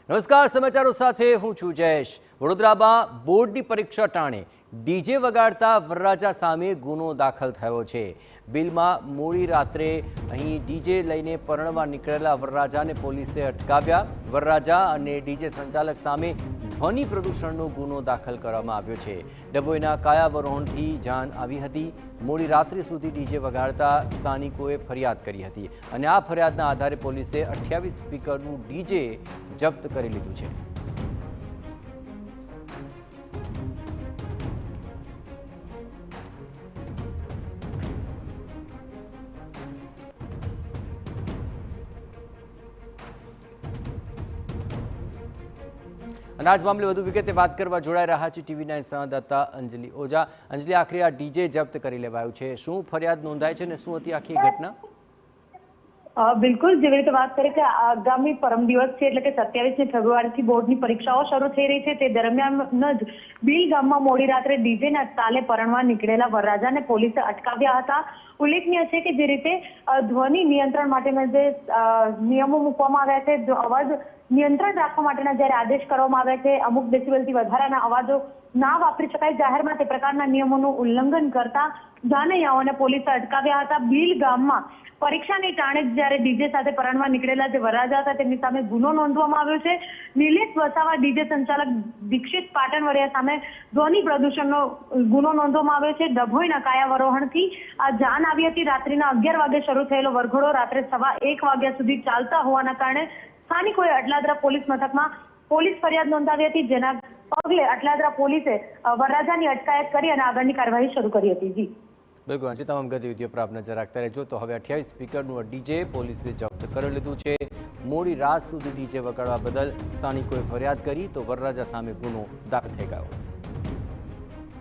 નમસ્કાર, સમાચારો સાથે હું છું જયેશ। વડોદરામાં બોર્ડની પરીક્ષા ટાણે ડીજે વગાડતા વરરાજા સામે ગુનો દાખલ થયો છે। બિલમાં મોડી રાત્રે અહીં ડીજે લઈને પરણવા નીકળેલા વરરાજાને પોલીસે અટકાવ્યા। વરરાજા અને ડીજે સંચાલક સામે ધ્વનિ પ્રદૂષણનો ગુનો દાખલ કરવામાં આવ્યો છે। ડભોઈના કાયાવરોહણથી જાન આવી હતી। મોડી રાત્રે સુધી ડીજે વગાડતા સ્થાનિકોએ ફરિયાદ કરી હતી અને આ ફરિયાદના આધારે પોલીસે 28 સ્પીકરનું ડીજે જપ્ત કરી લીધું છે। અને આજ મામલે વધુ વિગતે વાત કરવા જોડાઈ રહ્યા છે TV9 સંવાદદાતા અંજલિ ઓઝા। અંજલિ, આખરે આ ડીજે જપ્ત કરી લેવાયું છે, શું ફરિયાદ નોંધાઈ છે અને શું હતી આખી ઘટના? બિલકુલ, જેવી રીતે વાત કરીએ કે આગામી પરમ દિવસ છે એટલે કે 27 ફેબ્રુઆરીથી બોર્ડની પરીક્ષાઓ શરૂ થઈ રહી છે। તે દરમિયાન જ બિલ ગામમાં મોડી રાત્રે ડીજેના તાલે પરણવા નીકળેલા વરરાજાને પોલીસે અટકાવ્યા હતા। ઉલ્લેખનીય છે કે જે રીતે ધ્વનિ નિયંત્રણ માટેના જે નિયમો મૂકવામાં આવ્યા છે, જો અવાજ નિયંત્રણ રાખવા માટેના જ્યારે આદેશ કરવામાં આવ્યા છે, અમુક ડેસિબલથી વધારાના અવાજો ના વાપરી શકાય જાહેરમાં, તે પ્રકારના નિયમોનું ઉલ્લંઘન કરતા જાનૈયાઓને પોલીસે અટકાવ્યા હતા। બિલ ગામમાં પરીક્ષાની ટાણે જ્યારે ડીજે સાથે પરણવા નીકળેલા જે વરરાજા હતા તેમની સામે ગુનો નોંધવામાં આવ્યો છે। નિલેશ વસાવા ડીજે સંચાલક દીક્ષિત પાટણવડિયા સામે ધ્વનિ પ્રદૂષણનો ગુનો નોંધવામાં આવ્યો છે। ડભોઈના કાયાવરોહણથી આ જાન આવી હતી। રાત્રિના 11 વાગે શરૂ થયેલો વરઘોડો રાત્રે 1:15 વાગ્યા સુધી ચાલતા હોવાના કારણે સ્થાનિકોએ અટલાદરા પોલીસ મથકમાં પોલીસ ફરિયાદ નોંધાવી હતી, જેના પગલે અટલાદરા પોલીસે વરરાજાની અટકાયત કરી અને આગળની કાર્યવાહી શરૂ કરી હતી। જી બિલકુલ, આજે તમામ ગતિવિધિઓ પર આપ નજર રાખતા રહેજો। તો હવે 28 સ્પીકરનું ડીજે પોલીસે જપ્ત કરી લીધું છે। મોડી રાત સુધી ડીજે વગાડવા બદલ સ્થાનિકોએ ફરિયાદ કરી તો વરરાજા સામે ગુનો દાખલ થઈ ગયો।